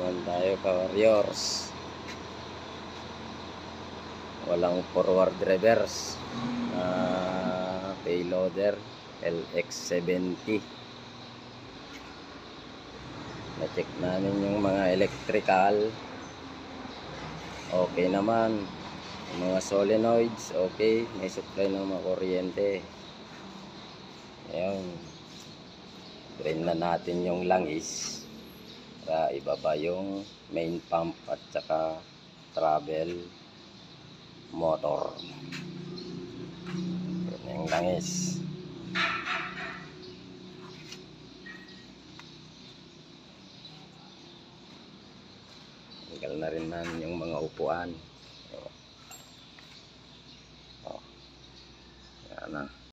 naman tayo ka-warriors. Walang forward reverse na payloader LX70. Na-check namin yung mga electrical, okay naman. Yung mga solenoids okay, may supply ng mga kuryente. Ayun, drain na natin yung langis para ibaba yung main pump at saka travel motor. Yan yung langis. Tanggal na rin namin yung mga upuan.